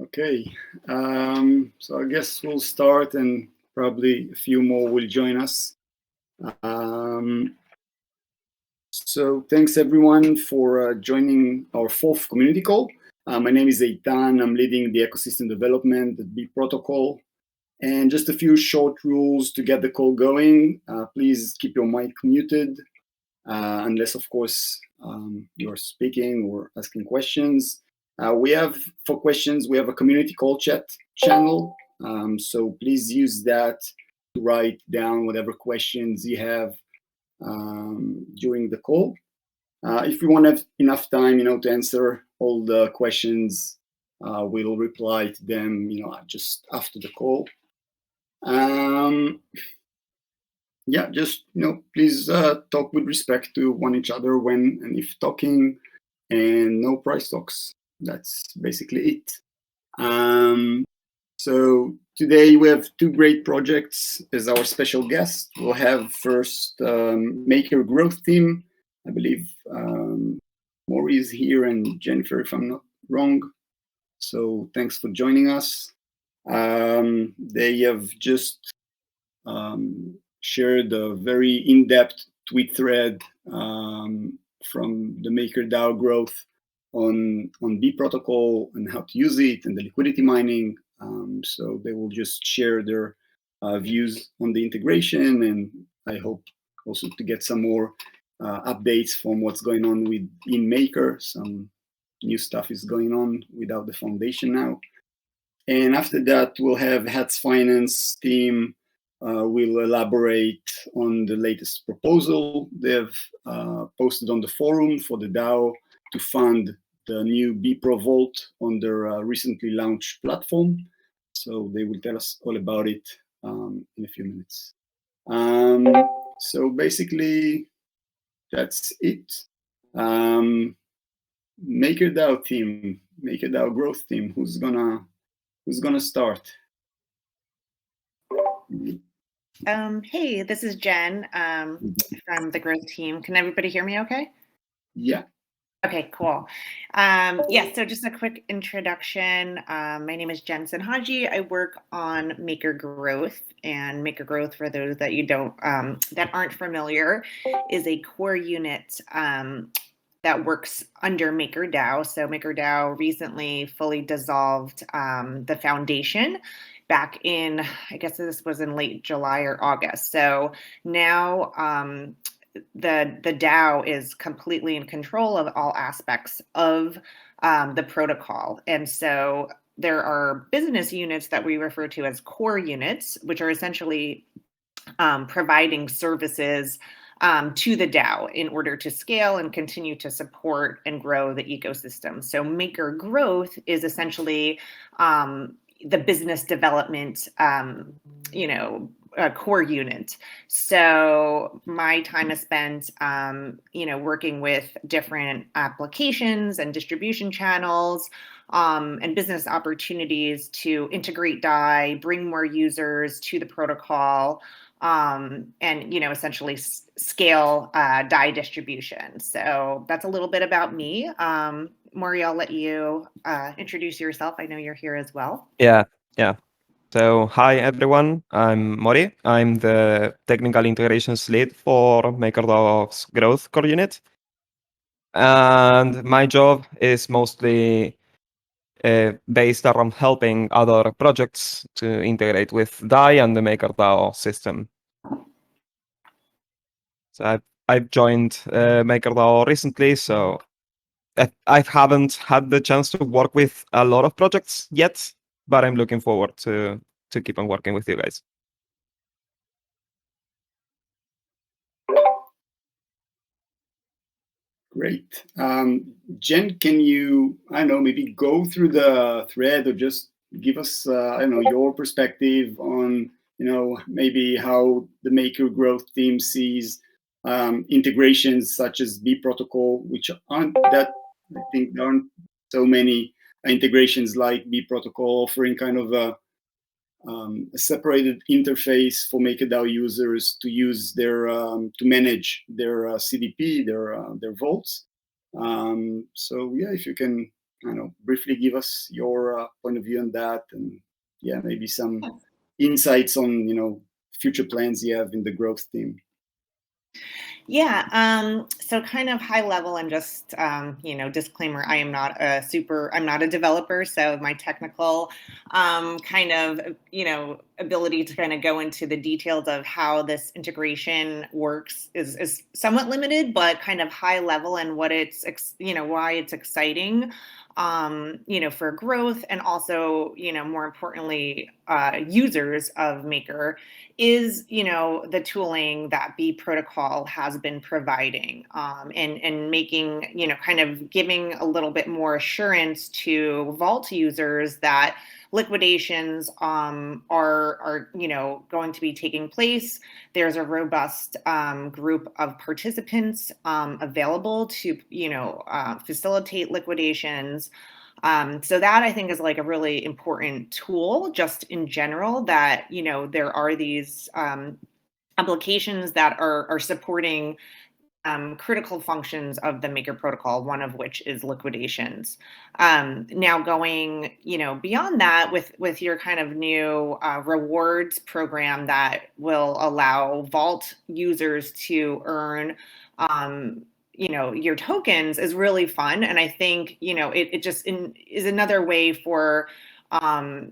Okay, so I guess we'll start and probably a few more will join us. Um, so thanks everyone for joining our fourth community call. My name is Eitan. I'm leading the ecosystem development at B.Protocol. And just a few short rules to get the call going. Please keep your mic muted, unless, of course, you're speaking or asking questions. For questions, we have a community call chat channel. So please use that to write down whatever questions you have during the call. If we won't have enough time, to answer all the questions, we'll reply to them, just after the call. Yeah, just please talk with respect to one each other when and if talking, and no price talks. That's basically it. So today we have two great projects as our special guest. We'll have first Maker Growth team. I believe Maury is here and Jennifer, if I'm not wrong. So thanks for joining us. They have just shared a very in-depth tweet thread from the MakerDAO Growth on B.Protocol and how to use it and the liquidity mining. So they will just share their views on the integration, and I hope also to get some more updates from what's going on in Maker. Some new stuff is going on without the foundation now. And after that, we'll have Hats Finance team will elaborate on the latest proposal they've posted on the forum for the DAO to fund the new B.Pro Vault on their recently launched platform. So they will tell us all about it in a few minutes. So basically, that's it. MakerDAO team, MakerDAO Growth team, who's gonna start? Hey, this is Jen from the Growth team. Can everybody hear me okay? Yeah. Okay, cool. So just a quick introduction. My name is Jen Sinhaji. I work on Maker Growth, and Maker Growth, for those that you don't that aren't familiar, is a core unit that works under MakerDAO. So MakerDAO recently fully dissolved the foundation back in, I guess this was in late July or August. So now the DAO is completely in control of all aspects of the protocol. And so there are business units that we refer to as core units, which are essentially providing services to the DAO in order to scale and continue to support and grow the ecosystem. So Maker Growth is essentially the business development, core unit. So my time is spent, working with different applications and distribution channels and business opportunities to integrate DAI, bring more users to the protocol, and essentially scale DAI distribution. So that's a little bit about me. Maury, I'll let you introduce yourself. I know you're here as well. Yeah. So hi everyone, I'm Mori. I'm the technical integrations lead for MakerDAO's Growth core unit. And my job is mostly based around helping other projects to integrate with DAI and the MakerDAO system. So I've joined MakerDAO recently, so I haven't had the chance to work with a lot of projects yet, but I'm looking forward to keep on working with you guys. Great. Jen, can you, maybe go through the thread or just give us, your perspective on, maybe how the Maker Growth team sees integrations such as B.Protocol, which aren't that, I think there aren't so many integrations like B.Protocol offering kind of a separated interface for MakerDAO users to use their to manage their CDP, their vaults. So yeah, if you can I don't know, briefly give us your point of view on that, and yeah, maybe some insights on, you know, future plans you have in the growth team. Yeah, so kind of high level and just, you know, disclaimer, I'm not a developer, so my technical kind of, you know, ability to kind of go into the details of how this integration works is somewhat limited, but kind of high level and what it's, you know, why it's exciting, you know, for growth and also, you know, more importantly, users of Maker is, you know, the tooling that B.Protocol has been providing, and making, you know, kind of giving a little bit more assurance to Vault users that liquidations are, you know, going to be taking place. There's a robust group of participants available to, you know, facilitate liquidations. So that I think is like a really important tool just in general, that, you know, there are these applications that are supporting critical functions of the Maker protocol, one of which is liquidations. Now going, you know, beyond that with your kind of new rewards program that will allow Vault users to earn you know, your tokens is really fun. And I think, you know, it just is another way for,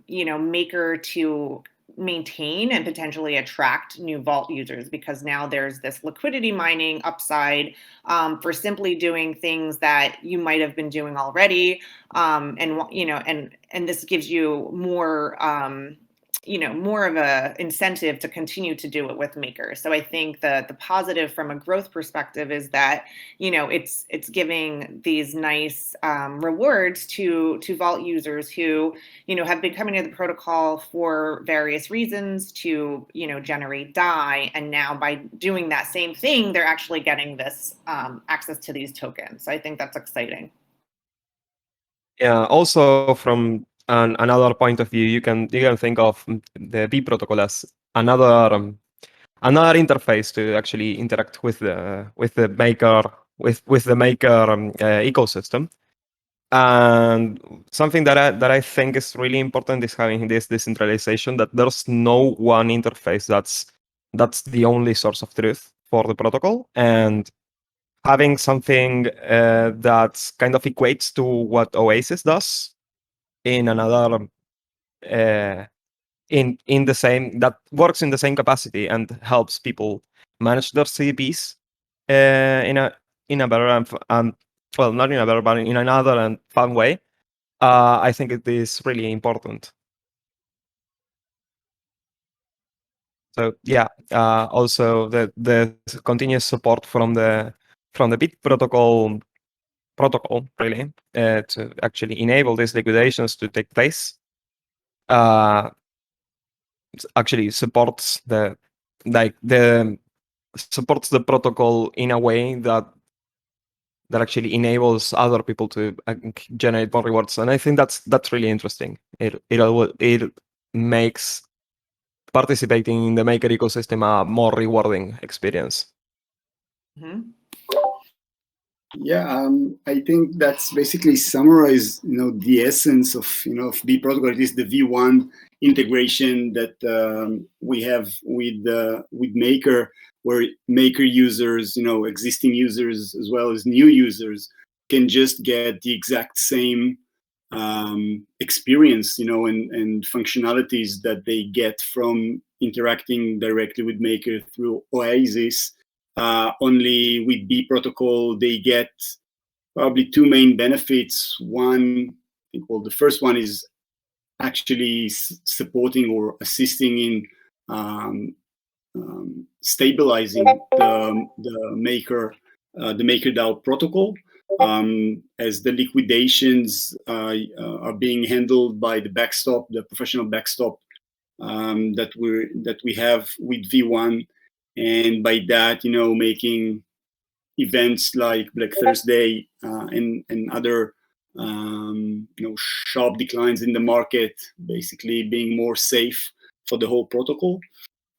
you know, Maker to maintain and potentially attract new Vault users, because now there's this liquidity mining upside for simply doing things that you might have been doing already. And, you know, and this gives you more, you know, more of a incentive to continue to do it with Maker. So I think the positive from a growth perspective is that, you know, it's giving these nice rewards to Vault users who, you know, have been coming to the protocol for various reasons to, you know, generate DAI, and now by doing that same thing, they're actually getting this access to these tokens. So I think that's exciting. Yeah. Also, from another point of view, you can think of the B protocol as another interface to actually interact with the maker ecosystem. And something that I think is really important is having this decentralization, that there's no one interface that's the only source of truth for the protocol, and having something that kind of equates to what Oasis does in another in the same, that works in the same capacity and helps people manage their CDPs in a better and well, not in a better, but in another and fun way. I think it is really important. So yeah, also the continuous support from the B.Protocol really to actually enable these liquidations to take place actually supports the protocol in a way that actually enables other people to generate more rewards, and I think that's really interesting. It makes participating in the Maker ecosystem a more rewarding experience. Mm-hmm. Yeah, I think that's basically summarize, you know, the essence of, you know, of B.Protocol. It is the V1 integration that we have with Maker, where Maker users, you know, existing users as well as new users, can just get the exact same experience, you know, and functionalities that they get from interacting directly with Maker through Oasis. Only with B.Protocol, they get probably two main benefits. One, I think, well, the first one is actually supporting or assisting in stabilizing the MakerDAO protocol, as the liquidations are being handled by the backstop, the professional backstop that we have with V1, and by that, you know, making events like Black Thursday and other you know, sharp declines in the market basically being more safe for the whole protocol.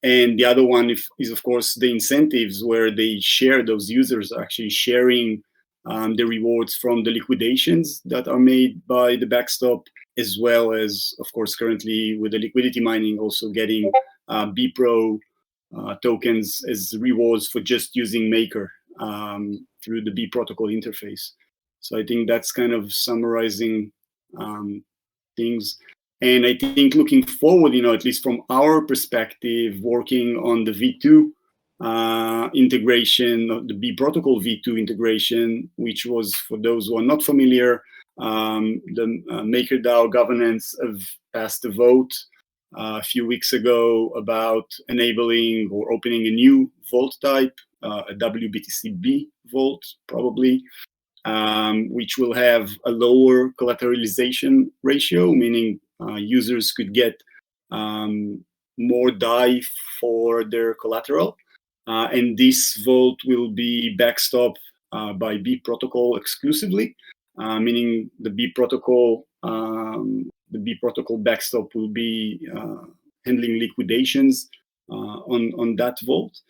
And the other one is of course the incentives, where they share, those users are actually sharing the rewards from the liquidations that are made by the backstop, as well as, of course, currently with the liquidity mining, also getting B.Pro tokens as rewards for just using Maker through the B.Protocol interface. So I think that's kind of summarizing things. And I think looking forward, at least from our perspective, working on the V2 integration, the B.Protocol V2 integration, which was, for those who are not familiar, the MakerDAO governance have passed a vote a few weeks ago about enabling or opening a new vault type, a WBTC-B vault, probably, which will have a lower collateralization ratio, meaning users could get more DAI for their collateral. And this vault will be backstopped by B.Protocol exclusively, meaning the B.Protocol backstop will be handling liquidations on that vault.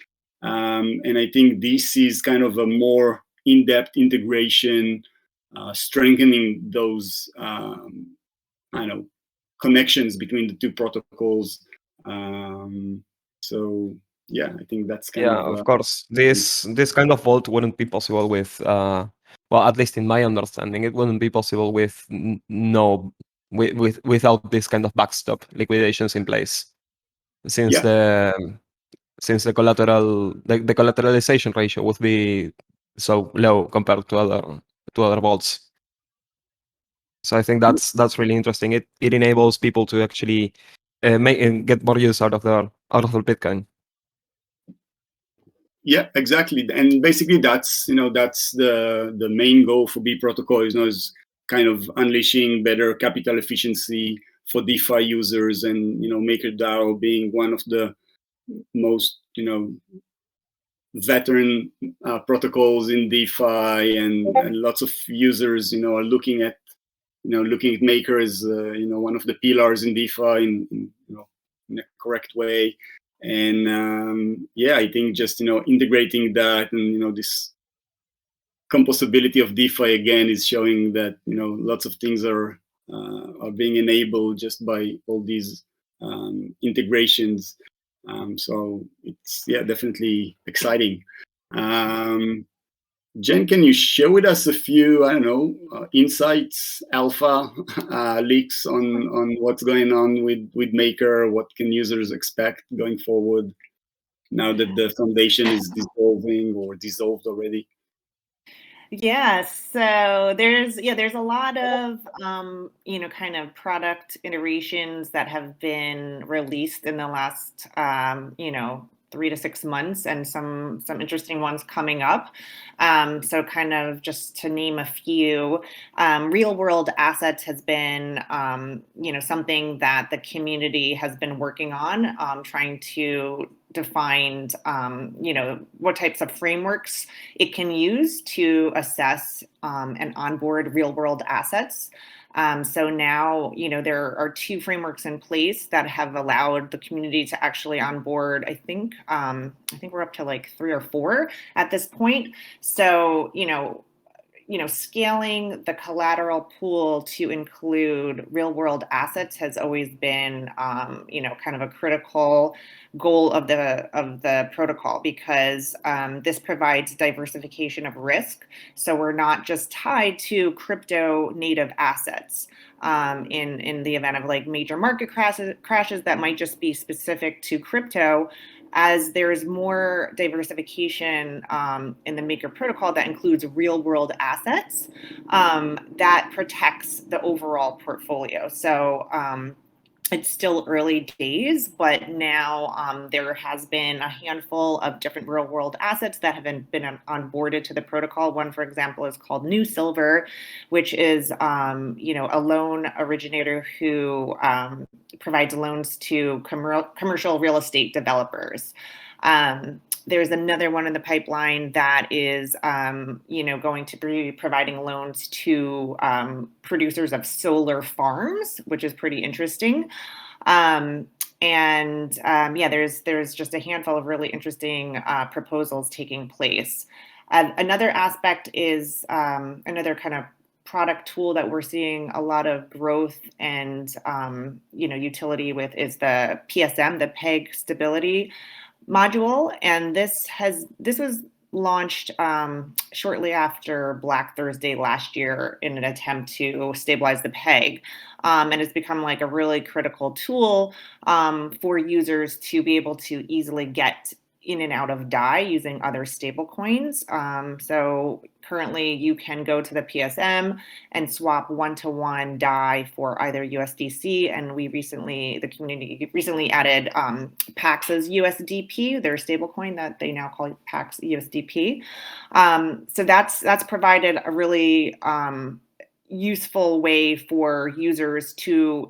And I think this is kind of a more in-depth integration, strengthening those connections between the two protocols. So yeah, I think that's kind of course, this kind of vault wouldn't be possible with well, at least in my understanding, it wouldn't be possible with without this kind of backstop liquidations in place, since the collateralization ratio would be so low compared to other vaults. So I think that's really interesting. It enables people to actually make and get more use out of their Bitcoin. Yeah, exactly. And basically that's the main goal for B.Protocol is kind of unleashing better capital efficiency for DeFi users, and MakerDAO being one of the most veteran protocols in DeFi, and lots of users are looking at Maker as one of the pillars in DeFi in a correct way. And yeah, I think just integrating that and this composability of DeFi again is showing that lots of things are being enabled just by all these integrations. So it's definitely exciting. Jen, can you share with us a few, insights, alpha leaks on what's going on with Maker? What can users expect going forward now that the foundation is dissolving or dissolved already? Yeah, so there's a lot of kind of product iterations that have been released in the last 3 to 6 months, and some interesting ones coming up. So kind of just to name a few, real world assets has been something that the community has been working on, trying to define what types of frameworks it can use to assess and onboard real world assets. So now, there are 2 frameworks in place that have allowed the community to actually onboard. I think we're up to like 3 or 4 at this point. So, scaling the collateral pool to include real world assets has always been, kind of a critical goal of the protocol, because this provides diversification of risk. So we're not just tied to crypto native assets in the event of like major market crashes that might just be specific to crypto. As there's more diversification in the Maker protocol that includes real world assets, that protects the overall portfolio. So it's still early days, but now there has been a handful of different real world assets that have been onboarded to the protocol. One, for example, is called New Silver, which is a loan originator who provides loans to commercial real estate developers. There's another one in the pipeline that is, going to be providing loans to producers of solar farms, which is pretty interesting. There's just a handful of really interesting proposals taking place. Another aspect is another kind of product tool that we're seeing a lot of growth and utility with is the PSM, the peg stability module, and this was launched shortly after Black Thursday last year in an attempt to stabilize the peg, and it's become like a really critical tool for users to be able to easily get in and out of DAI using other stable coins. So currently you can go to the PSM and swap one-to-one DAI for either USDC, and the community recently added Pax's USDP, their stablecoin that they now call Pax USDP. So that's provided a really useful way for users to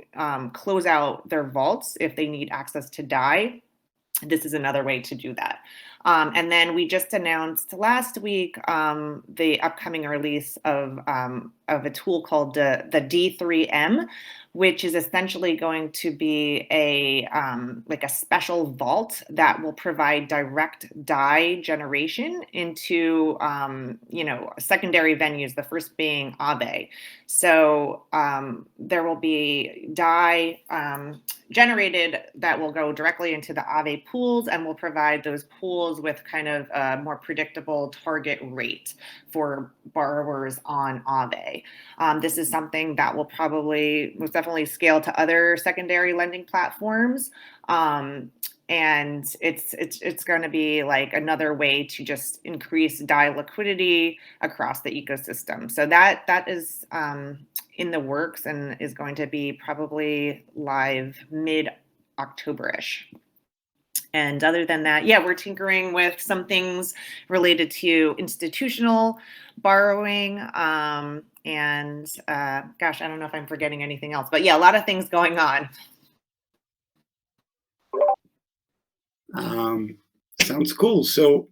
close out their vaults if they need access to DAI. This is another way to do that. And then we just announced last week the upcoming release of a tool called the D3M, which is essentially going to be a special vault that will provide direct DAI generation into secondary venues. The first being Aave. So there will be DAI generated that will go directly into the Aave pools and will provide those pools with kind of a more predictable target rate for borrowers on Aave. This is something that will most definitely scale to other secondary lending platforms. And it's going to be like another way to just increase DAI liquidity across the ecosystem. So that is in the works and is going to be probably live mid-October-ish. And other than that, we're tinkering with some things related to institutional borrowing. And gosh, I don't know if I'm forgetting anything else, but a lot of things going on. Sounds cool. So,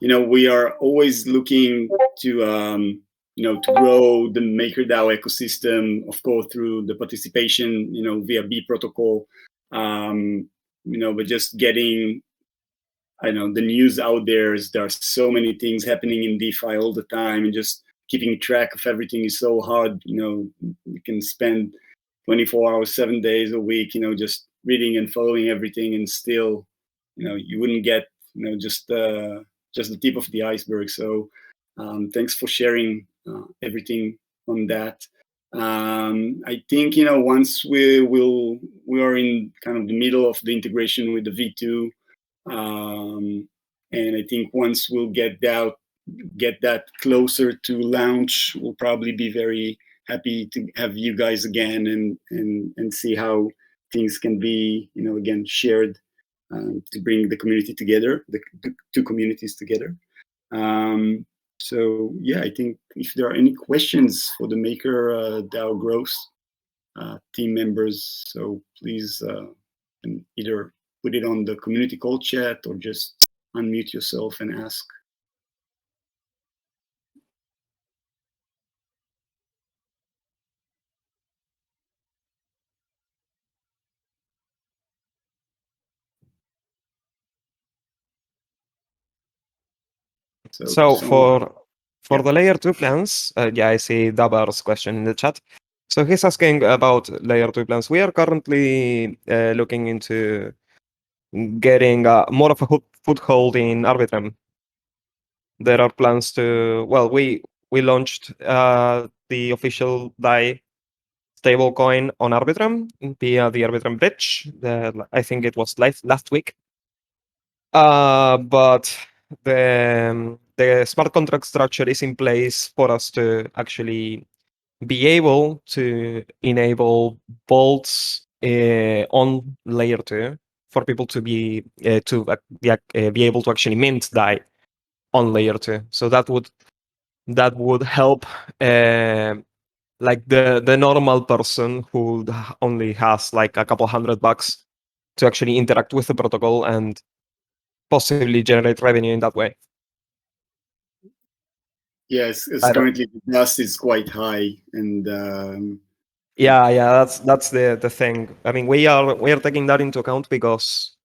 we are always looking to, to grow the MakerDAO ecosystem, of course, through the participation, via B.Protocol. But just getting, the news out there are so many things happening in DeFi all the time, and just keeping track of everything is so hard. You can spend 24 hours, 7 days a week, just reading and following everything, and still, you wouldn't get, just the tip of the iceberg. So thanks for sharing everything on that. I think, once we are in kind of the middle of the integration with the V2, and I think once we'll get that closer to launch, we'll probably be very happy to have you guys again and see how things can be, again, shared to bring the community together, the two communities together. So I think if there are any questions for the MakerDAO Growth team members, so please can either put it on the community call chat or just unmute yourself and ask. So for the layer 2 plans, I see Dabar's question in the chat. So he's asking about layer 2 plans. We are currently looking into getting more of a foothold in Arbitrum. There are plans to, we launched the official DAI stablecoin on Arbitrum via the Arbitrum bridge. I think it was last week. But the smart contract structure is in place for us to actually be able to enable vaults on layer 2 for people to be able to actually mint DAI on layer 2. So that would help like the normal person who only has like a couple $100 to actually interact with the protocol and possibly generate revenue in that way. Yes, currently the dust is quite high, and that's the thing. I mean, we are taking that into account because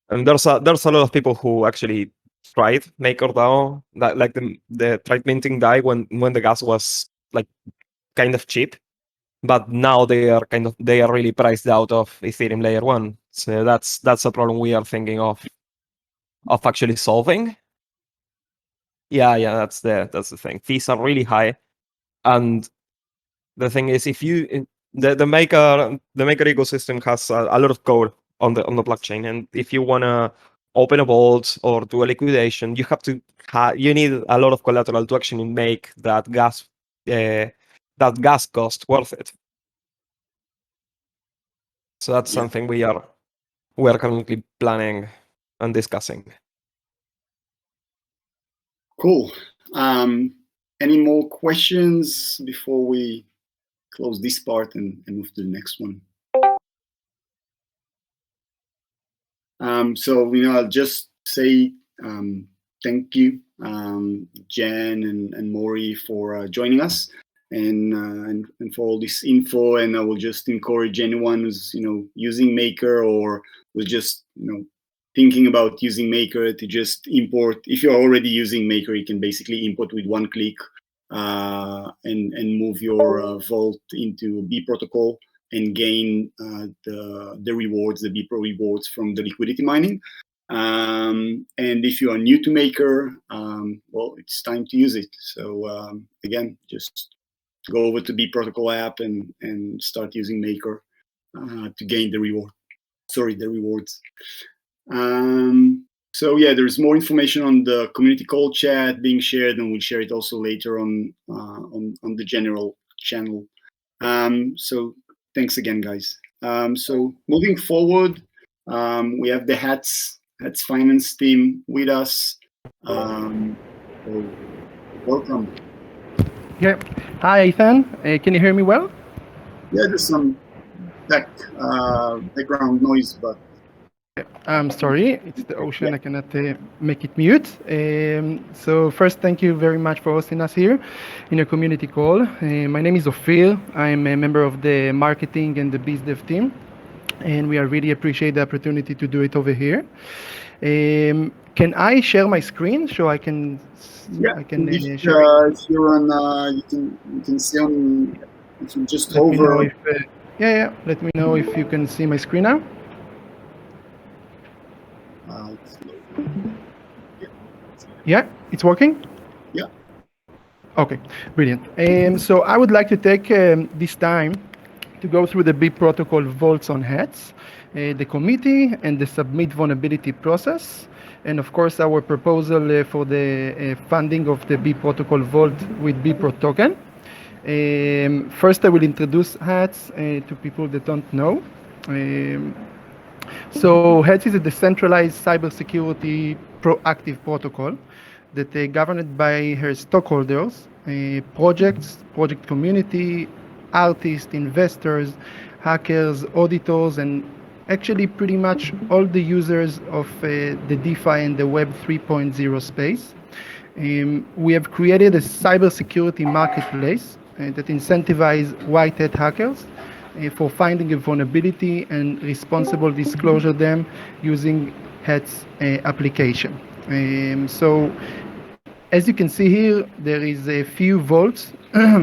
there's a lot of people who actually tried MakerDAO, like the tried minting DAI when the gas was like kind of cheap, but now they are really priced out of Ethereum layer 1. So that's a problem we are thinking of actually solving. Yeah, that's the thing. Fees are really high, and the thing is, if you the maker ecosystem has a lot of code on the blockchain, and if you wanna open a vault or do a liquidation, you have to you need a lot of collateral to actually make that gas cost worth it. So that's something we are currently planning and discussing. Cool. Any more questions before we close this part and move to the next one? So I'll just say thank you, Jen and Maury, for joining us and for all this info. And I will just encourage anyone who's using Maker or was just thinking about using Maker to just import. If you're already using Maker, you can basically import with one click and move your vault into B.Protocol and gain the rewards, the B-Pro rewards from the liquidity mining. And if you are new to Maker, well, it's time to use it. So again, just go over to B-Protocol app and start using Maker to gain the rewards. So yeah, there's more information on the community call chat being shared, and we'll share it also later on the general channel. So thanks again, guys. So moving forward, we have the Hats Finance team with us. So welcome. Yeah. Hi, Ethan. Can you hear me well? Yeah, there's some background noise, but I'm sorry, it's the ocean. I cannot make it mute. So first, thank you very much for hosting us here in your community call. My name is Ophir. I'm a member of the marketing and the BizDev team, and we really appreciate the opportunity to do it over here. Can I share my screen so I can? Yeah. If you're on, you can see on. If you just hover. Let me know if you can see my screen now. Yeah, it's working? Yeah. Okay, brilliant. So I would like to take this time to go through the B.Protocol vaults on Hats, the committee, and the submit vulnerability process, and of course our proposal for the funding of the B.Protocol vault with B.Pro token. First, I will introduce Hats to people that don't know. So HEADS is a decentralized cybersecurity proactive protocol that is governed by her stockholders, projects, project community, artists, investors, hackers, auditors, and actually pretty much all the users of the DeFi and the Web 3.0 space. We have created a cybersecurity marketplace that incentivizes white hat hackers for finding a vulnerability and responsible disclosure them using HEADS application. So as you can see here, there is a few vaults.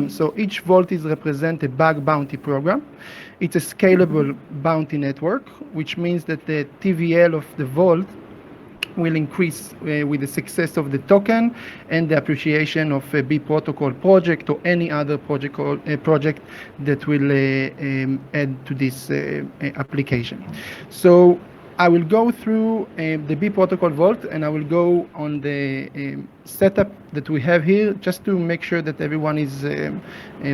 So each vault is represent a bug bounty program. It's a scalable bounty network, which means that the TVL of the vault will increase with the success of the token and the appreciation of a B.Protocol project or any other project that will add to this application. So I will go through the B.Protocol vault, and I will go on the setup that we have here just to make sure that everyone is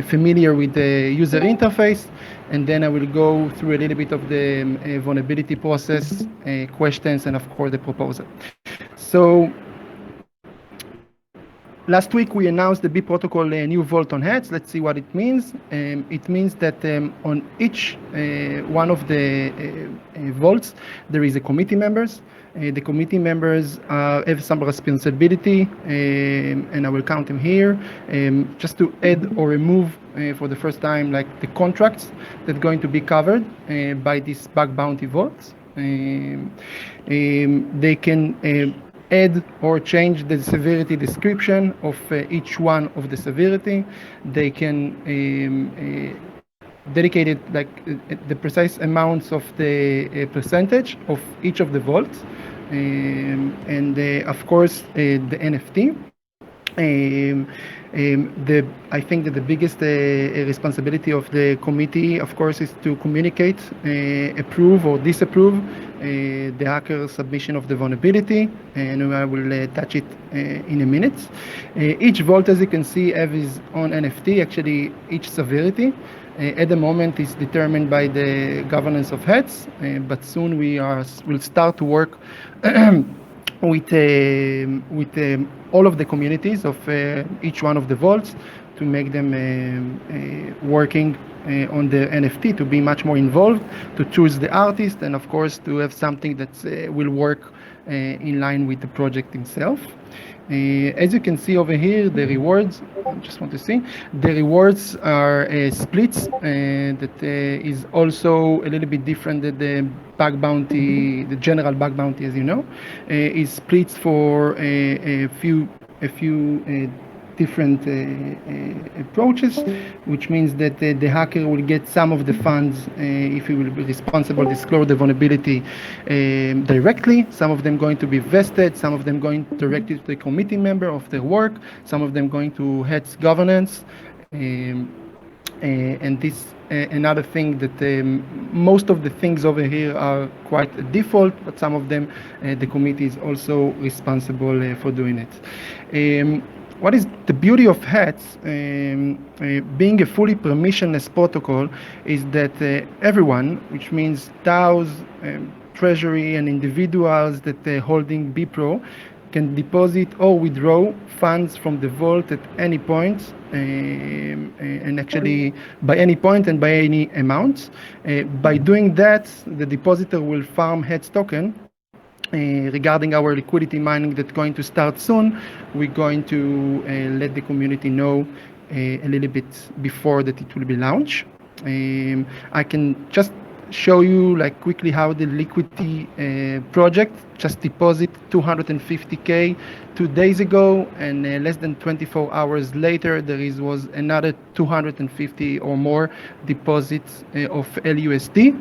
familiar with the user interface, and then I will go through a little bit of the vulnerability process, questions, and of course the proposal. So last week we announced the B.Protocol new vault on HEADS. Let's see what it means. It means that on each one of the vaults there is a committee members. The committee members have some responsibility, and I will count them here, just to add or remove for the first time, like the contracts that are going to be covered by these bug bounty vaults. They can add or change the severity description of each one of the severity. They can dedicate it like the precise amounts of the percentage of each of the vaults, and of course the NFT. I think that the biggest responsibility of the committee, of course, is to communicate, approve or disapprove the hacker submission of the vulnerability, and I will touch it in a minute. Each vault, as you can see, have its own NFT, actually each severity. At the moment, it's determined by the governance of heads, but soon will start to work with all of the communities of each one of the vaults to make them working on the NFT, to be much more involved, to choose the artist, and of course to have something that will work in line with the project itself. As you can see over here, the rewards, I just want to see, the rewards are splits that is also a little bit different than the bug bounty, the general bug bounty, as you know, is splits for a few different approaches, which means that the hacker will get some of the funds if he will be responsible, disclose the vulnerability directly. Some of them going to be vested, some of them going directly to the committee member of their work, some of them going to heads governance. And this another thing that most of the things over here are quite a default, but some of them the committee is also responsible for doing it. What is the beauty of HATS, being a fully permissionless protocol, is that everyone, which means DAOs, treasury, and individuals that are holding B.Pro, can deposit or withdraw funds from the vault at any point, and actually by any point and by any amount. By doing that, the depositor will farm HATS token. Regarding our liquidity mining that's going to start soon, we're going to let the community know a little bit before that it will be launched. I can just show you like quickly how the liquidity project just deposit 250K 2 days ago, and less than 24 hours later there was another 250 or more deposits of LUSD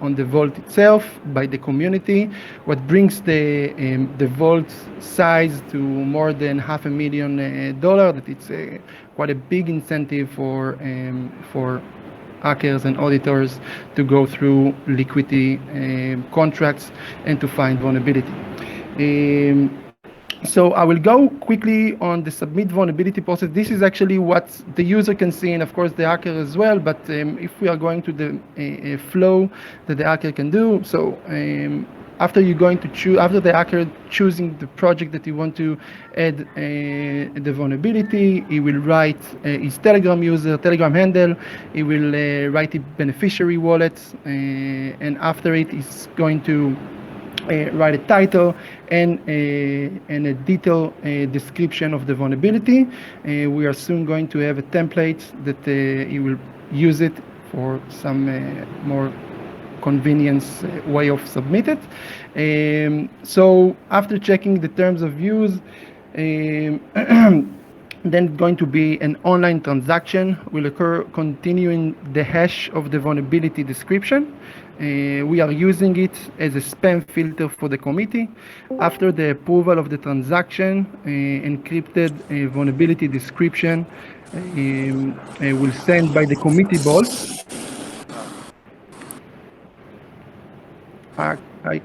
on the vault itself by the community, what brings the vault size to more than $500,000. That it's quite a big incentive for hackers and auditors to go through liquidity contracts and to find vulnerability. So I will go quickly on the submit vulnerability process. This is actually what the user can see, and of course the hacker as well, but if we are going to the flow that the hacker can do, so after you're going to choose, after the hacker choosing the project that you want to add the vulnerability, he will write his Telegram handle, he will write the beneficiary wallet, and after it, he's going to write a title and a detailed description of the vulnerability. We are soon going to have a template that he will use it for some more convenience way of submit it. So after checking the terms of use, then going to be an online transaction will occur continuing the hash of the vulnerability description. We are using it as a spam filter for the committee. After the approval of the transaction, encrypted vulnerability description will send by the committee bots.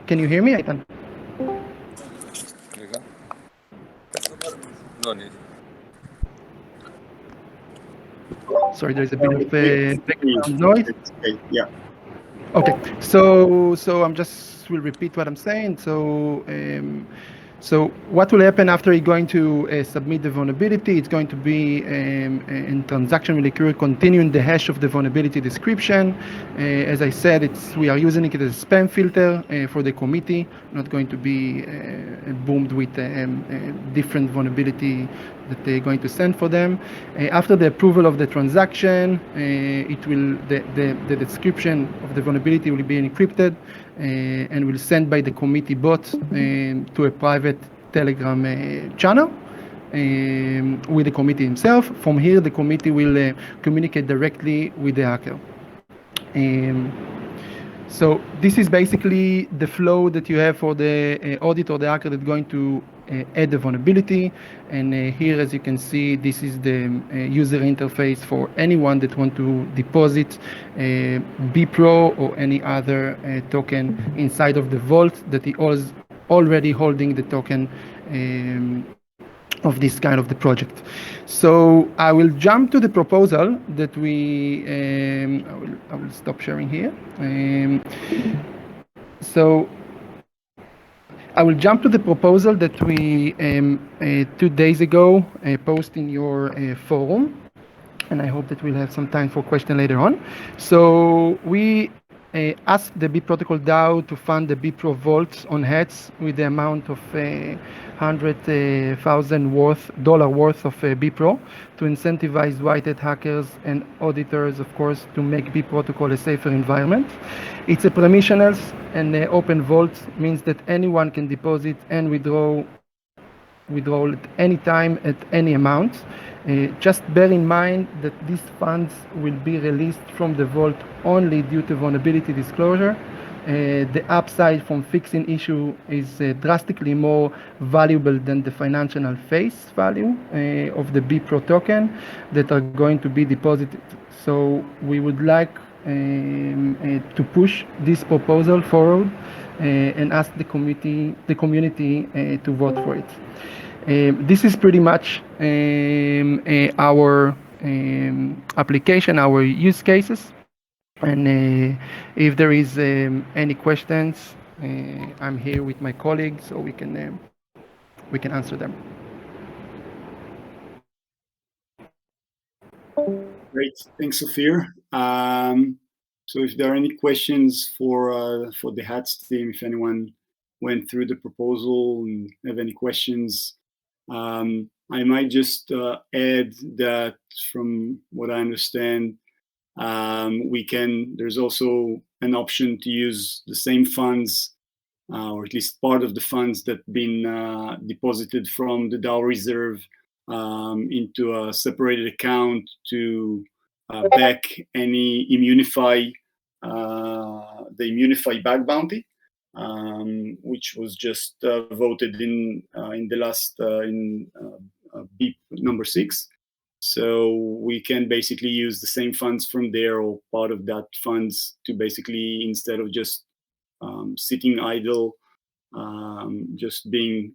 Can you hear me? I can. Sorry, there's a bit of background noise. Yeah. Okay, so I'm just will repeat what I'm saying. So what will happen after you're going to submit the vulnerability? It's going to be in transaction will occur continuing the hash of the vulnerability description. As I said, we are using it as a spam filter for the committee, not going to be boomed with different vulnerability that they're going to send for them. After the approval of the transaction, it will the description of the vulnerability will be encrypted and will send by the committee bot to a private Telegram channel with the committee himself. From here, the committee will communicate directly with the hacker. So this is basically the flow that you have for the audit or the hacker that's going to add the vulnerability. And here, as you can see, this is the user interface for anyone that want to deposit B.Pro or any other token inside of the vault that is already holding the token of this kind of the project. So I will jump to the proposal that I will stop sharing here. So I will jump to the proposal that we 2 days ago post in your forum, and I hope that we'll have some time for question later on. So we asked the B.Protocol DAO to fund the B.Pro vault on Hats with the amount of $100,000 worth of B.Pro to incentivize white hat hackers and auditors, of course, to make B.Protocol a safer environment. It's a permissionless and open vault, means that anyone can deposit and withdraw at any time at any amount. Just bear in mind that these funds will be released from the vault only due to vulnerability disclosure. The upside from fixing issue is drastically more valuable than the financial face value of the B.Pro token that are going to be deposited. So we would like to push this proposal forward and ask the community to vote for it. This is pretty much our application, our use cases. And if there is any questions, I'm here with my colleagues, so we can answer them. Great, thanks, Ophir. So if there are any questions for the HATS team, if anyone went through the proposal and have any questions, I might just add that from what I understand, there's also an option to use the same funds, or at least part of the funds that been deposited from the DAO reserve into a separated account to back any Immunify, the Immunify bug bounty, which was just voted in the last BIP number 6. So we can basically use the same funds from there or part of that funds to basically, instead of just sitting idle, just being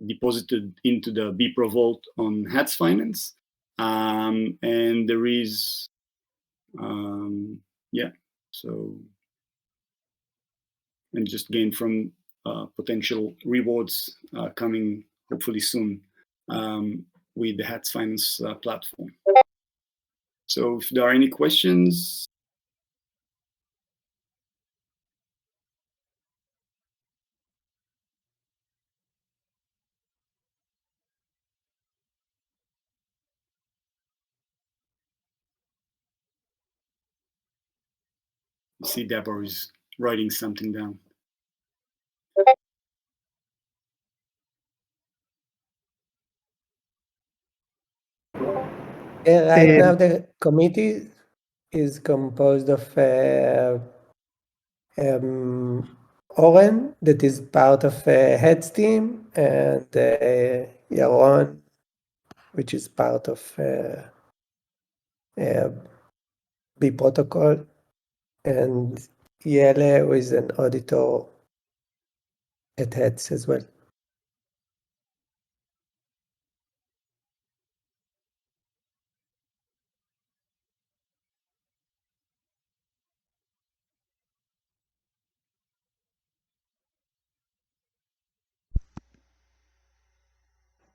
deposited into the B.Pro vault on HATS Finance. And there is, so, and just gain from potential rewards coming hopefully soon with the HATS Finance platform. So if there are any questions. I see Deborah is writing something down. Right now, the committee is composed of Oren, that is part of Head's team, and Yaron, which is part of B.Protocol, and Yele, who is an auditor at Heads as well.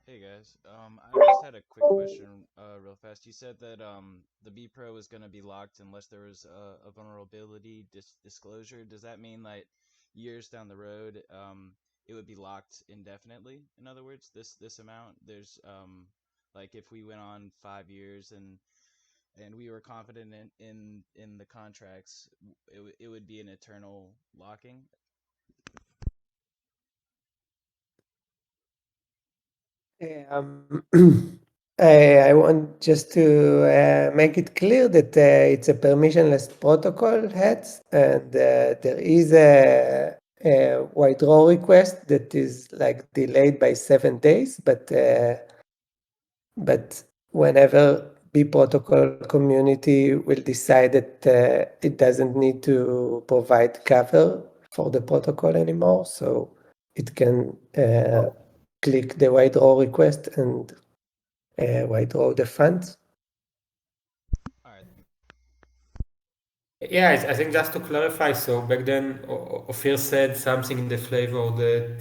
Hey guys, I just had a quick question, real fast. You said that the B.Pro is going to be locked unless there was a vulnerability disclosure. Does that mean that years down the road, it would be locked indefinitely? In other words, this amount. There's like if we went on 5 years and and we were confident in the contracts, it would be an eternal locking. Um, I want just to make it clear that it's a permissionless protocol, HETS, and there is a withdraw request that is like delayed by 7 days, but whenever B.Protocol community will decide that it doesn't need to provide cover for the protocol anymore, so it can click the withdraw request and withdraw the funds. All right. Yeah, I think just to clarify, so back then Ophir said something in the flavor that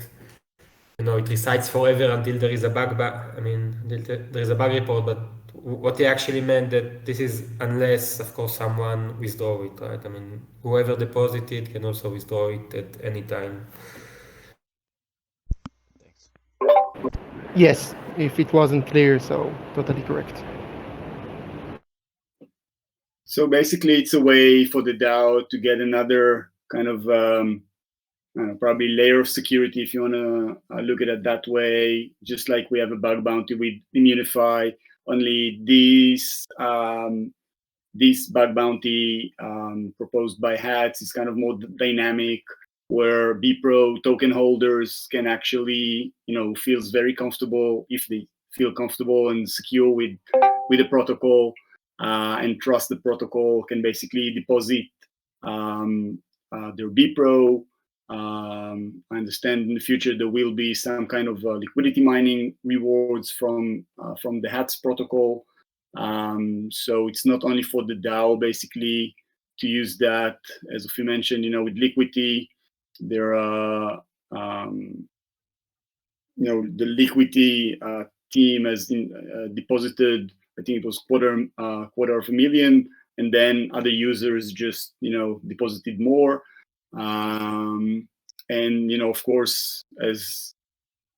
it recites forever until there is a bug. I mean, there is a bug report, but what he actually meant that this is unless, of course, someone withdraw it, right? I mean, whoever deposited can also withdraw it at any time. Thanks. Yes, if it wasn't clear, so totally correct. So basically, it's a way for the DAO to get another kind of probably layer of security, if you want to look at it that way. Just like we have a bug bounty with Immunify, only this bug bounty proposed by HATS is kind of more dynamic, where BPro token holders can actually, feels very comfortable if they feel comfortable and secure with the protocol and trust the protocol, can basically deposit their BPro. I understand in the future there will be some kind of liquidity mining rewards from the HATS protocol. So it's not only for the DAO basically to use that, as you mentioned, with liquidity, there are, the liquidity team has deposited, I think it was quarter of a million, and then other users just, deposited more. And, of course, as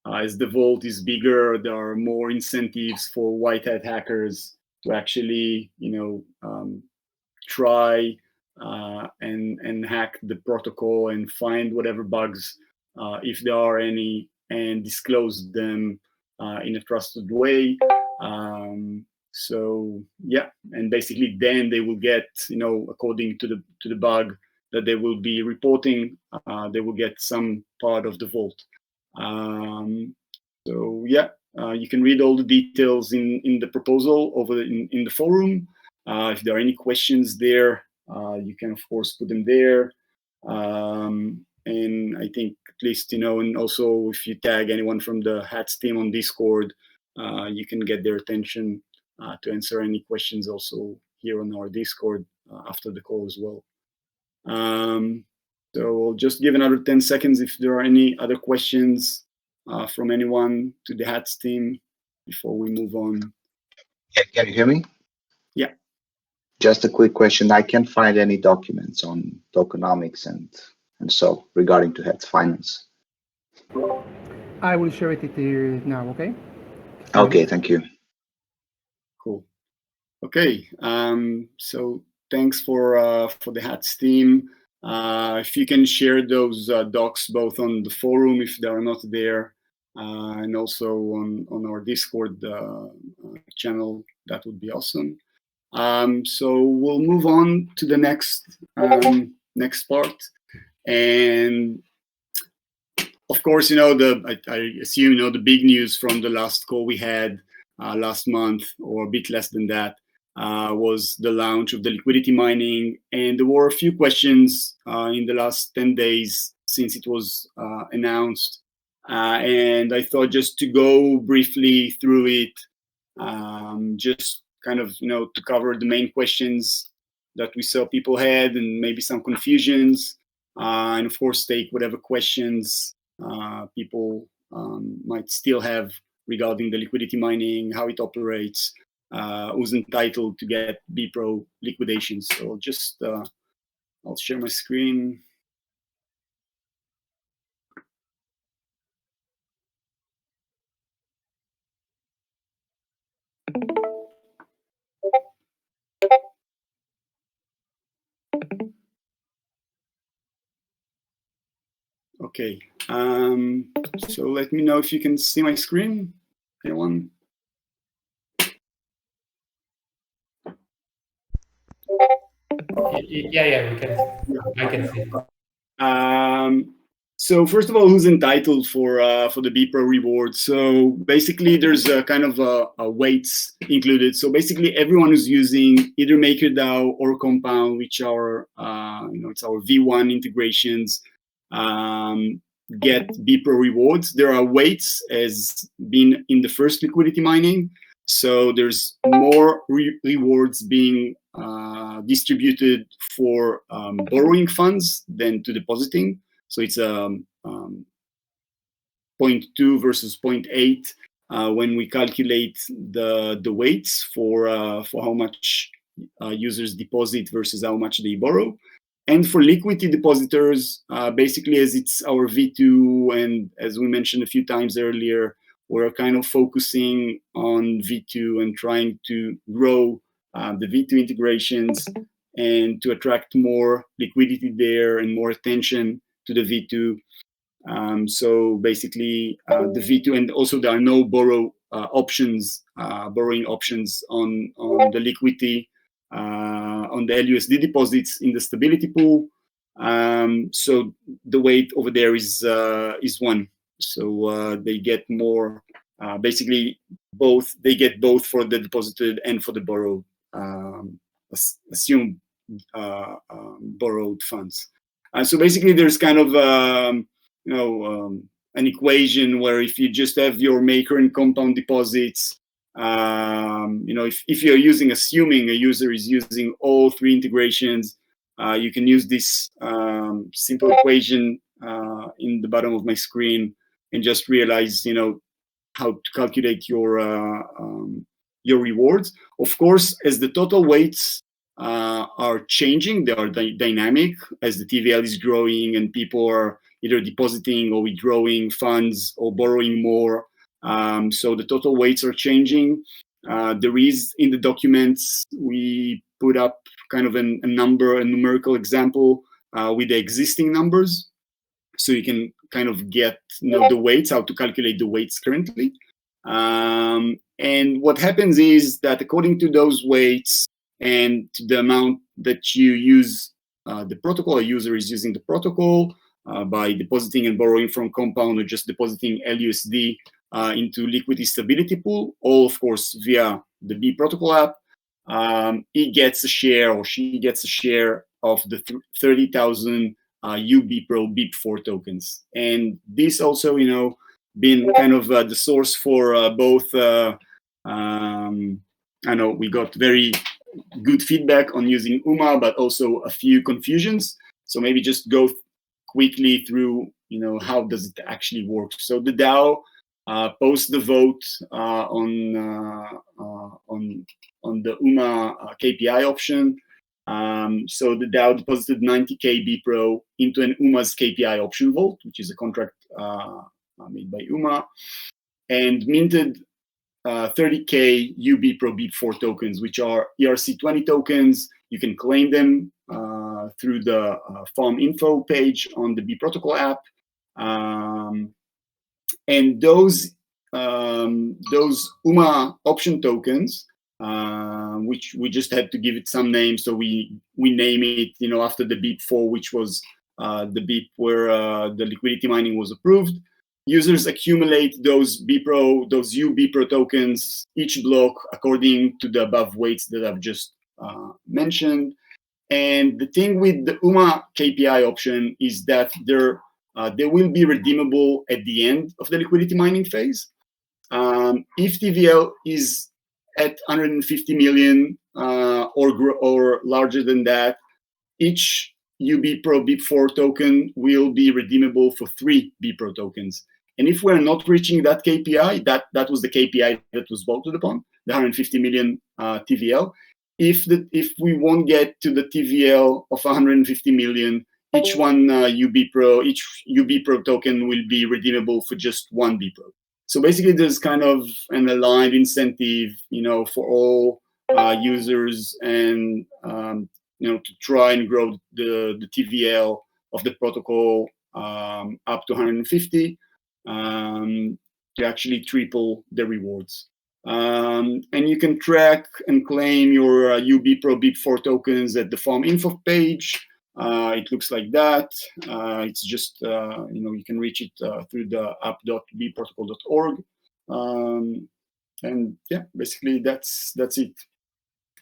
the vault is bigger, there are more incentives for white hat hackers to actually, try and hack the protocol and find whatever bugs, if there are any, and disclose them in a trusted way. So yeah, and basically then they will get, according to the bug that they will be reporting, they will get some part of the vault. So yeah, you can read all the details in the proposal over in the forum. If there are any questions there, you can of course put them there. And I think at least, and also if you tag anyone from the HATS team on Discord, you can get their attention to answer any questions also here on our Discord after the call as well. So we'll just give another 10 seconds if there are any other questions from anyone to the HATS team before we move on. Can you hear me? Yeah. Just a quick question. I can't find any documents on tokenomics and so regarding to HATS finance. I will share it here now, okay? Okay, thank you. Cool. Okay, so thanks for the HATS team. If you can share those docs both on the forum if they are not there, and also on our Discord channel, that would be awesome. So we'll move on to the next part, and of course, I assume the big news from the last call we had last month, or a bit less than that, was the launch of the liquidity mining, and there were a few questions in the last 10 days since it was announced, and I thought just to go briefly through it, just kind of to cover the main questions that we saw people had and maybe some confusions, and of course take whatever questions people might still have regarding the liquidity mining, how it operates, who's entitled to get BPro liquidations. So just I'll share my screen. Okay. So let me know if you can see my screen. Anyone? Yeah, we can. I can see. So first of all, who's entitled for the B.Pro reward? So basically, there's a kind of a weights included. So basically, everyone who's using either MakerDAO or Compound, which are it's our V1 integrations, get B.Pro rewards. There are weights as been in the first liquidity mining. So there's more rewards being distributed for borrowing funds than to depositing. So it's 0.2 versus 0.8 when we calculate the weights for how much users deposit versus how much they borrow. And for liquidity depositors, basically as it's our V2, and as we mentioned a few times earlier, we're kind of focusing on V2 and trying to grow the V2 integrations and to attract more liquidity there and more attention to the V2. So basically, the V2, and also there are no borrowing options on the liquidity on the LUSD deposits in the stability pool. So the weight over there is 1. So they get more. Basically, both they get both for the deposited and for the borrowed, assumed borrowed funds. So basically, there's kind of an equation where if you just have your Maker and Compound deposits, if you're assuming a user is using all 3 integrations, you can use this simple equation in the bottom of my screen and just realize, how to calculate your rewards. Of course, as the total weights are changing, they are dynamic as the TVL is growing and people are either depositing or withdrawing funds or borrowing more. So the total weights are changing. There is in the documents, we put up kind of a numerical example with the existing numbers. So you can kind of get the weights, how to calculate the weights currently. And what happens is that according to those weights and to the amount that you use the protocol, a user is using the protocol by depositing and borrowing from Compound or just depositing LUSD into liquidity stability pool, all of course via the B.Protocol app, he gets a share or she gets a share of the 30,000 B.Pro BIP4 tokens. And this also, been kind of the source for both, I know we got very good feedback on using UMA, but also a few confusions. So maybe just go quickly through, how does it actually work. So the DAO posts the vote on the UMA KPI option. So the DAO deposited 90K B.Pro into an UMA's KPI option vote, which is a contract made by UMA, and minted 30K B.Pro BIP4 tokens, which are ERC20 tokens. You can claim them through the farm info page on the B.Protocol app. And those UMA option tokens, which we just had to give it some name, so we name it, after the BIP4, which was the BIP where the liquidity mining was approved. Users accumulate those B.Pro tokens, each block according to the above weights that I've just mentioned. And the thing with the UMA KPI option is that they will be redeemable at the end of the liquidity mining phase. If TVL is at 150 million or larger than that, each B.Pro BIP4 token will be redeemable for 3 B.Pro tokens. And if we're not reaching that KPI, that was the KPI that was voted upon, the 150 million TVL. If we won't get to the TVL of 150 million, each one each B.Pro token will be redeemable for just 1 B.Pro. So basically, there's kind of an aligned incentive, for all users and to try and grow the TVL of the protocol up to 150 to actually triple the rewards. And you can track and claim your UBPro BIP4 tokens at the farm info page. It looks like that. It's just, you can reach it through the app.bprotocol.org. And yeah, basically that's it.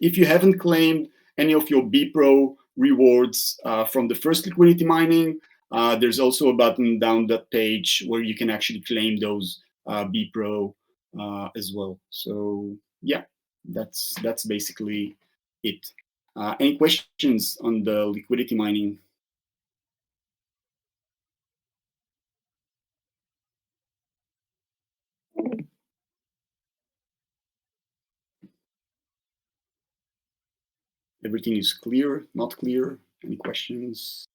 If you haven't claimed any of your BPro rewards from the first liquidity mining, there's also a button down that page where you can actually claim those BPro as well. So yeah, that's basically it. Any questions on the liquidity mining? Everything is clear, not clear? Any questions?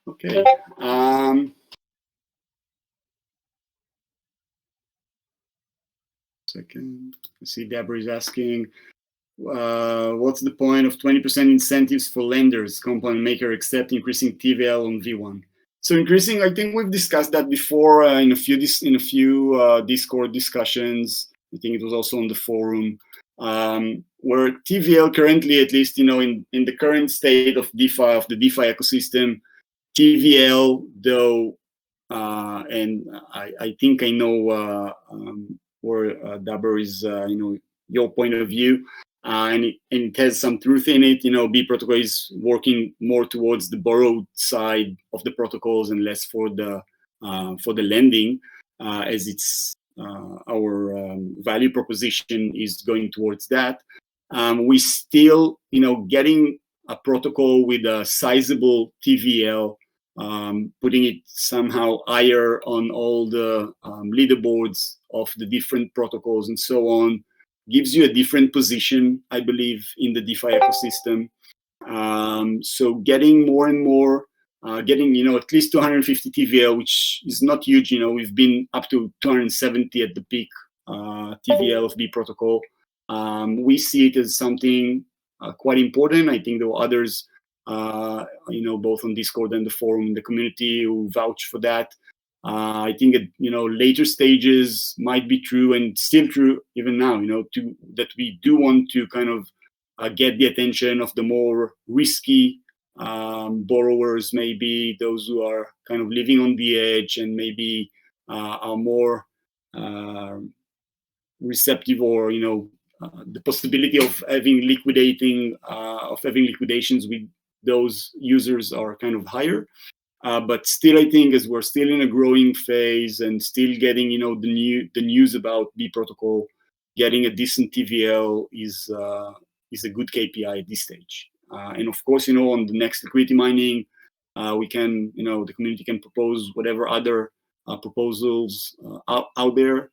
Okay. Second, I see Deborah is asking, what's the point of 20% incentives for lenders, component maker, except increasing TVL on V1? So increasing, I think we've discussed that before in a few Discord discussions. I think it was also on the forum, where TVL currently, at least in the current state of DeFi, of the DeFi ecosystem, TVL though, and I think I know where Daber is, your point of view, and it has some truth in it. B.Protocol is working more towards the borrowed side of the protocols and less for the lending, as it's our value proposition is going towards that. We still, getting a protocol with a sizable TVL, putting it somehow higher on all the leaderboards of the different protocols and so on, gives you a different position, I believe, in the DeFi ecosystem. So getting more and more, getting at least 250 TVL, which is not huge. We've been up to 270 at the peak TVL of B.Protocol. We see it as something quite important. I think there were others, both on Discord and the forum, the community, who vouch for that. I think at later stages might be true, and still true even now. That we do want to kind of get the attention of the more risky borrowers, maybe those who are kind of living on the edge and maybe are more receptive, or the possibility of having liquidations with those users are kind of higher. But still, I think as we're still in a growing phase and still getting the news about B.Protocol, getting a decent TVL is a good KPI at this stage. And of course, on the next liquidity mining, we can, the community can propose whatever other proposals out there.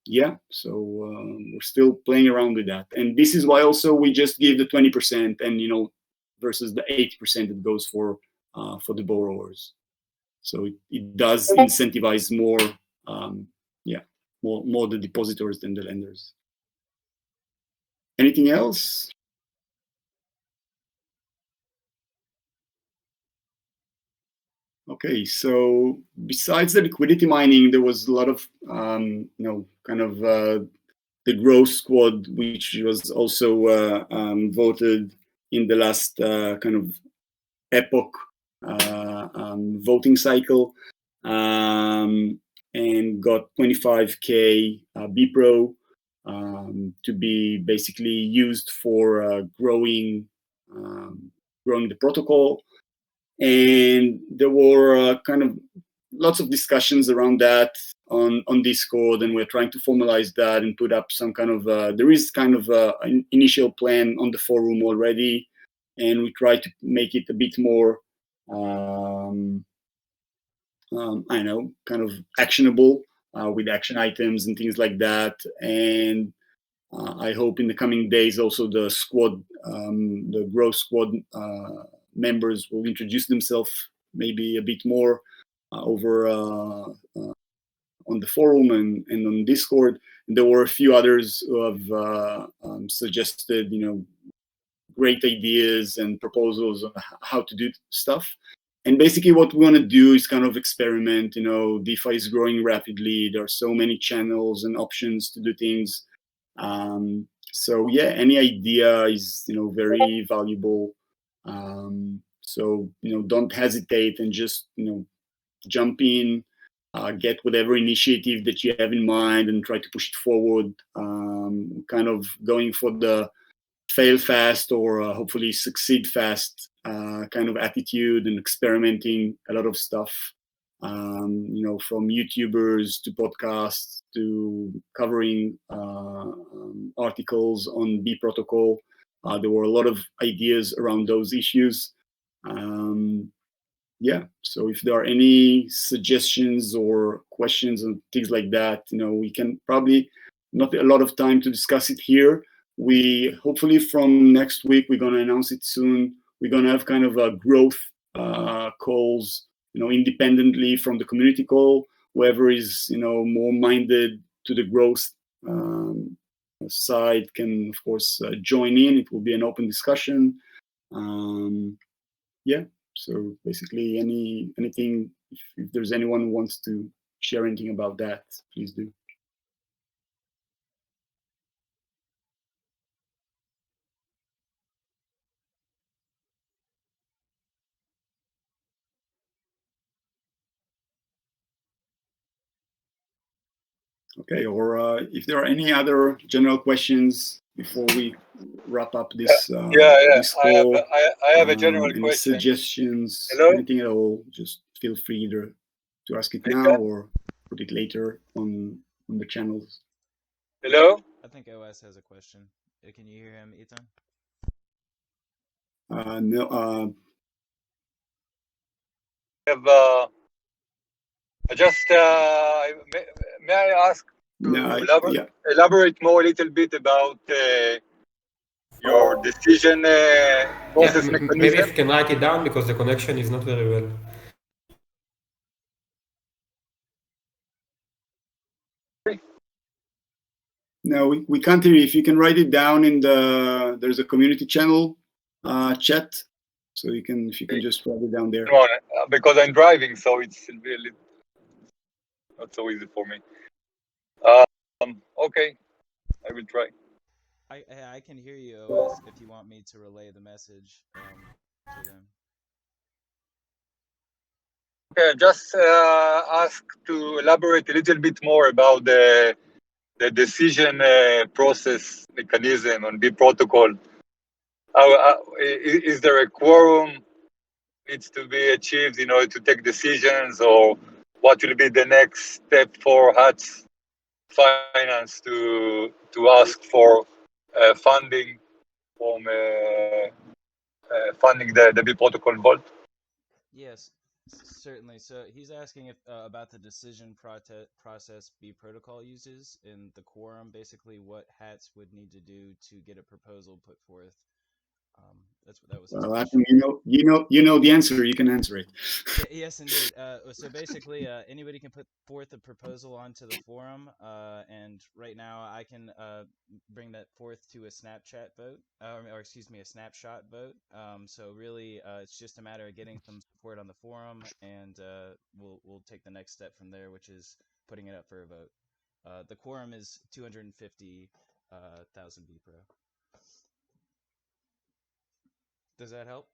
Yeah, so we're still playing around with that, and this is why also we just give the 20% and versus the 80% that goes for the borrowers. So it does incentivize more, more the depositors than the lenders. Anything else? Okay, so besides the liquidity mining, there was a lot of the growth squad, which was also voted in the last kind of epoch voting cycle, and got 25K BPro to be basically used for growing the protocol. And there were kind of lots of discussions around that on Discord, and we're trying to formalize that and put up some kind of there is kind of an initial plan on the forum already, and we try to make it a bit more I know, kind of actionable with action items and things like that. And I hope in the coming days also the squad, the growth squad members will introduce themselves maybe a bit more over on the forum and on Discord. And there were a few others who have suggested, great ideas and proposals on how to do stuff. And basically what we want to do is kind of experiment. DeFi is growing rapidly. There are so many channels and options to do things. So yeah, any idea is, very valuable. So, don't hesitate and just, jump in, get whatever initiative that you have in mind and try to push it forward. Kind of going for the fail fast or hopefully succeed fast kind of attitude, and experimenting a lot of stuff, from YouTubers to podcasts to covering articles on B.Protocol. There were a lot of ideas around those issues. So if there are any suggestions or questions and things like that, we can probably, not a lot of time to discuss it here. We hopefully from next week, we're going to announce it soon. We're going to have kind of a growth calls, independently from the community call. Whoever is, more minded to the growth side can, of course, join in. It will be an open discussion. So basically, anything, if there's anyone who wants to share anything about that, please do. Okay, or if there are any other general questions before we wrap up this this call. I have a general any question. Suggestions, Hello? anything at all, just feel free either to ask it now or put it later on the channels. Hello? I think OS has a question. Can you hear him, Ethan? No. May I ask to elaborate more a little bit about your decision process mechanism? Maybe if you can write it down, because the connection is not very well. No, we can't hear you. If you can write it down in there's a community channel chat, so if you can just write it down there. No, because I'm driving, so it's really not so easy for me. Okay, I will try. I can hear you, OS, if you want me to relay the message to them. Okay, just ask to elaborate a little bit more about the decision process mechanism on B.Protocol. Is there a quorum needs to be achieved in order to take decisions, or what will be the next step for HATS Finance to ask for funding from funding the B.Protocol Vault? Yes, certainly. So he's asking if about the decision process B.Protocol uses in the quorum, basically what HATS would need to do to get a proposal put forth. That was his question. You know the answer. You can answer it. Yes, indeed. So basically, anybody can put forth a proposal onto the forum, and right now I can bring that forth to a Snapchat vote, or excuse me, a snapshot vote. So really, it's just a matter of getting some support on the forum, and we'll take the next step from there, which is putting it up for a vote. The quorum is 250,000 B-Pro. Does that help?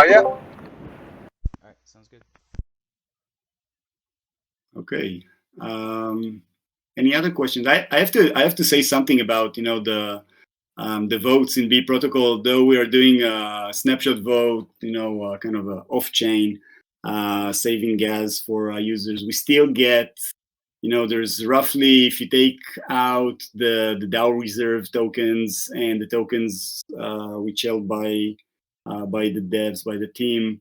Yeah. All right, sounds good. Okay. Any other questions? I have to say something about the votes in B.Protocol. Though we are doing a snapshot vote, kind of a off-chain, saving gas for our users, we still get, there's roughly, if you take out the DAO reserve tokens and the tokens which held by the devs, by the team,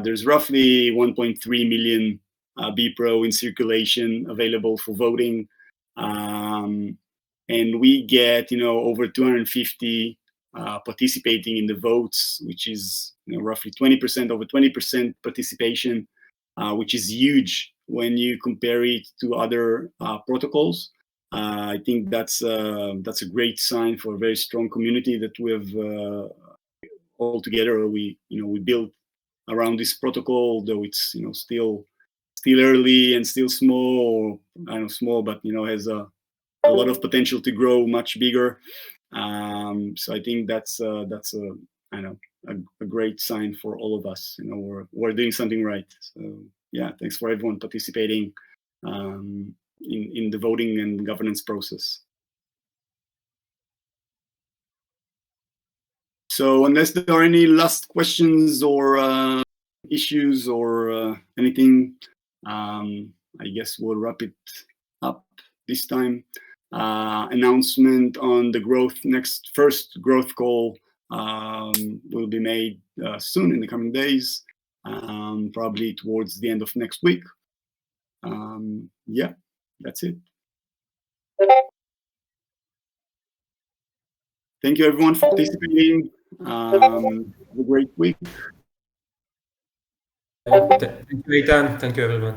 there's roughly 1.3 million B-Pro in circulation available for voting. And we get, over 250 participating in the votes, which is roughly 20%, over 20% participation, which is huge when you compare it to other protocols. I think that's a great sign for a very strong community that we have all together. We built around this protocol, though it's still early and still small. I don't know, small, but has a lot of potential to grow much bigger. So I think that's a great sign for all of us. We're doing something right. So yeah, thanks for everyone participating in the voting and governance process. So unless there are any last questions or issues or anything, I guess we'll wrap it up this time. Announcement on the first growth call will be made soon in the coming days, probably towards the end of next week. Yeah, that's it. Thank you everyone for participating. Have a great week. Thank you, Eitan. Thank you, everyone.